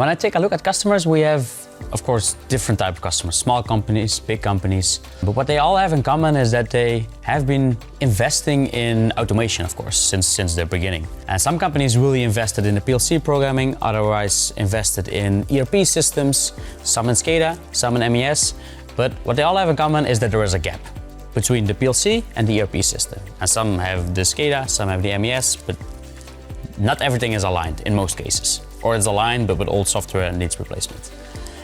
When I take a look at customers, we have, of course, different type of customers, small companies, big companies. But what they all have in common is that they have been investing in automation, of course, since the beginning. And some companies really invested in the PLC programming, otherwise invested in ERP systems, some in SCADA, some in MES. But what they all have in common is that there is a gap between the PLC and the ERP system. And some have the SCADA, some have the MES, but not everything is aligned in most cases. Or it's aligned, but with old software and needs replacement.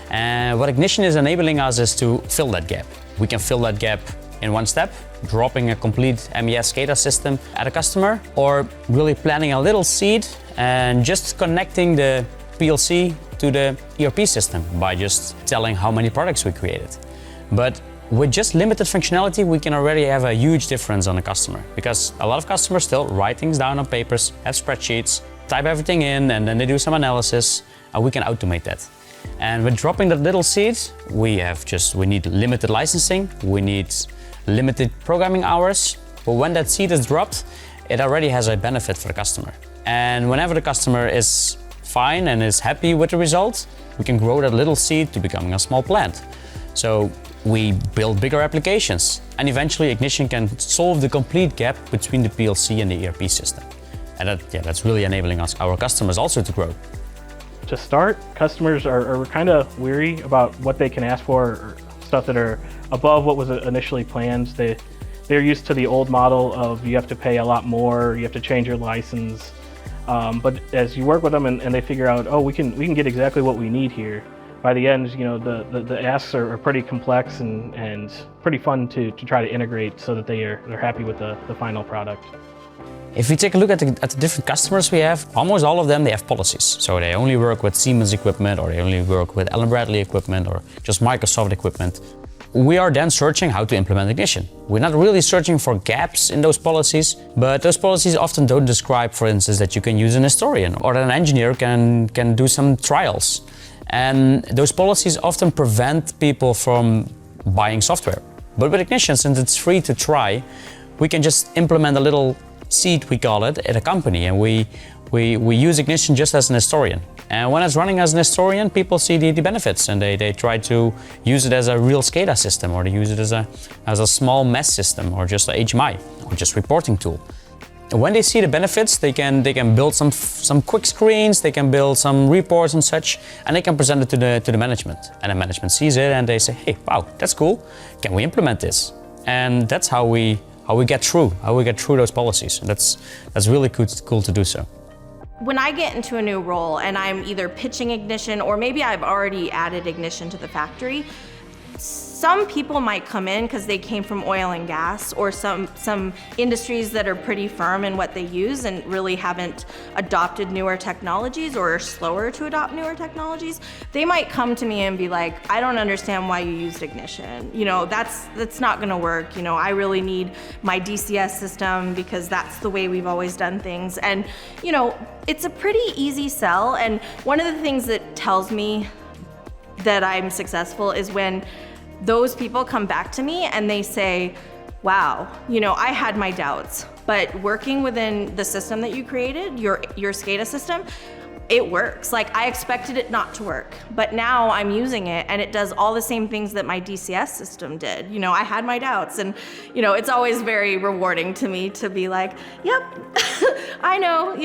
And what Ignition is enabling us is to fill that gap. We can fill that gap in one step, dropping a complete MES SCADA system at a customer, or really planting a little seed and just connecting the PLC to the ERP system by just telling how many products we created. But with just limited functionality, we can already have a huge difference on the customer, because a lot of customers still write things down on papers, have spreadsheets, type everything in, and then they do some analysis, and we can automate that. And with dropping that little seed, we need limited licensing, we need limited programming hours, but when that seed is dropped, it already has a benefit for the customer. And whenever the customer is fine and is happy with the result, we can grow that little seed to becoming a small plant. So we build bigger applications, and eventually Ignition can solve the complete gap between the PLC and the ERP system. And that's really enabling our customers also to grow. To start, customers are kind of weary about what they can ask for, or stuff that are above what was initially planned. They're used to the old model of you have to pay a lot more, you have to change your license. But as you work with them and they figure out, oh, we can get exactly what we need here. By the end, the asks are pretty complex and pretty fun to try to integrate so that they're happy with the final product. If we take a look at the different customers we have, almost all of them, they have policies. So they only work with Siemens equipment, or they only work with Allen Bradley equipment, or just Microsoft equipment. We are then searching how to implement Ignition. We're not really searching for gaps in those policies, but those policies often don't describe, for instance, that you can use an historian or that an engineer can do some trials. And those policies often prevent people from buying software. But with Ignition, since it's free to try, we can just implement a little seed, we call it, at a company, and we use Ignition just as an historian. And when it's running as an historian, people see the benefits, and they try to use it as a real SCADA system, or they use it as a small MES system, or just a HMI, or just reporting tool. When they see the benefits, they can build some quick screens, they can build some reports and such, and they can present it to the management. And the management sees it and they say, hey, wow, that's cool. Can we implement this? And that's how we get through those policies. And that's really cool to do so. When I get into a new role and I'm either pitching Ignition, or maybe I've already added Ignition to the factory, some people might come in because they came from oil and gas, or some industries that are pretty firm in what they use and really haven't adopted newer technologies, or are slower to adopt newer technologies. They might come to me and be like, I don't understand why you used Ignition. That's not gonna work. I really need my DCS system because that's the way we've always done things. And it's a pretty easy sell. And one of the things that tells me that I'm successful is when those people come back to me and they say, wow, I had my doubts, but working within the system that you created, your SCADA system, it works. Like, I expected it not to work, but now I'm using it and it does all the same things that my DCS system did. I had my doubts, and it's always very rewarding to me to be like, yep, I know,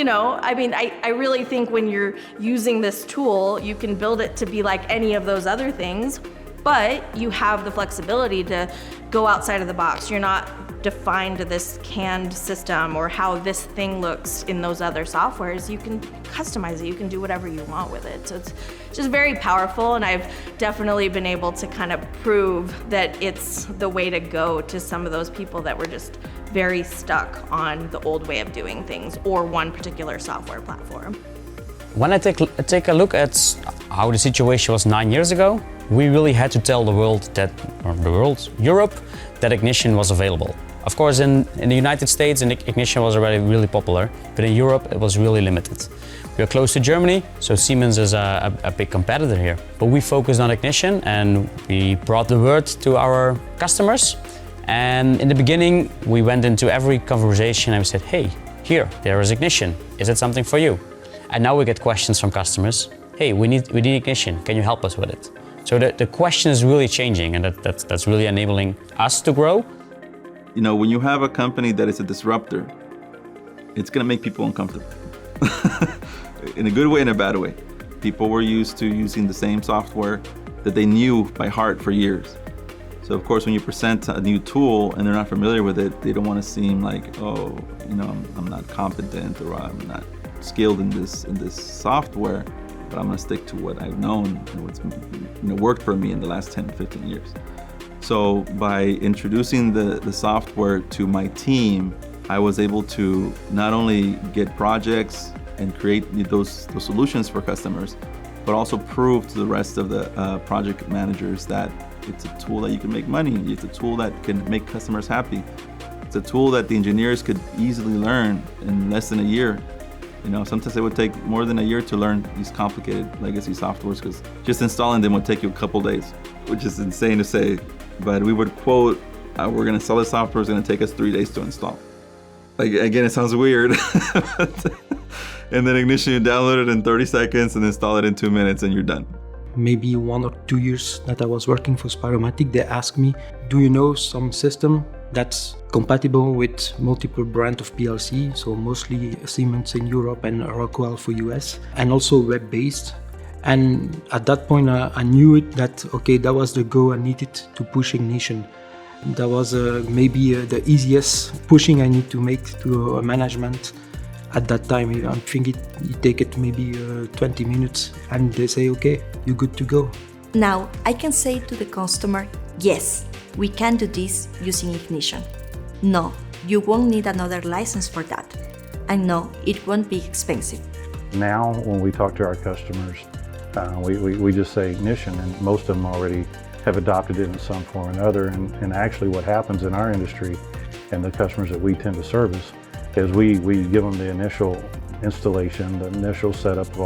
I really think when you're using this tool, you can build it to be like any of those other things, but you have the flexibility to go outside of the box. You're not defined to this canned system or how this thing looks in those other softwares. You can customize it, you can do whatever you want with it. So it's just very powerful, and I've definitely been able to kind of prove that it's the way to go to some of those people that were just very stuck on the old way of doing things or one particular software platform. When I take a look at how the situation was 9 years ago, we really had to tell Europe, that Ignition was available. Of course, in the United States, Ignition was already really popular, but in Europe, it was really limited. We are close to Germany, so Siemens is a big competitor here. But we focused on Ignition, and we brought the word to our customers. And in the beginning, we went into every conversation and we said, hey, there is Ignition. Is it something for you? And now we get questions from customers. hey, we need ignition, can you help us with it? So the question is really changing, and that's really enabling us to grow. You know, when you have a company that is a disruptor, it's gonna make people uncomfortable. In a good way and a bad way. People were used to using the same software that they knew by heart for years. So of course, when you present a new tool and they're not familiar with it, they don't want to seem like, oh, you know, I'm not competent or I'm not skilled in this software, but I'm gonna stick to what I've known and what's worked for me in the last 10, 15 years. So by introducing the software to my team, I was able to not only get projects and create those solutions for customers, but also prove to the rest of the project managers that it's a tool that you can make money. It's a tool that can make customers happy. It's a tool that the engineers could easily learn in less than a year. You know, sometimes it would take more than a year to learn these complicated legacy softwares because just installing them would take you a couple days, which is insane to say. But we would quote, we're gonna sell this software, it's gonna take us 3 days to install. Like, again, it sounds weird. And then Ignition, you download it in 30 seconds and install it in 2 minutes and you're done. Maybe 1 or 2 years that I was working for Spiromatic, they asked me, do you know some system that's compatible with multiple brand of PLC, so mostly Siemens in Europe and Rockwell for US, and also web-based. And at that point, I knew it that, okay, that was the go I needed to push Ignition. That was maybe the easiest pushing I need to make to management. At that time, I think you take it maybe 20 minutes and they say, okay, you're good to go. Now, I can say to the customer, yes, we can do this using Ignition. No, you won't need another license for that. And no, it won't be expensive. Now, when we talk to our customers, we just say Ignition, and most of them already have adopted it in some form or another. And actually what happens in our industry and the customers that we tend to service is we give them the initial installation, the initial setup of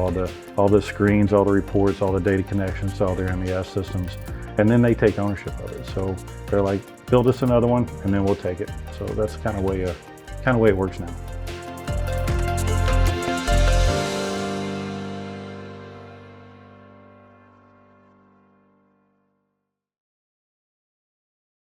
all the screens, all the reports, all the data connections, all their MES systems, and then they take ownership of it. So they're like, build us another one, and then we'll take it. So that's kind of way it works now.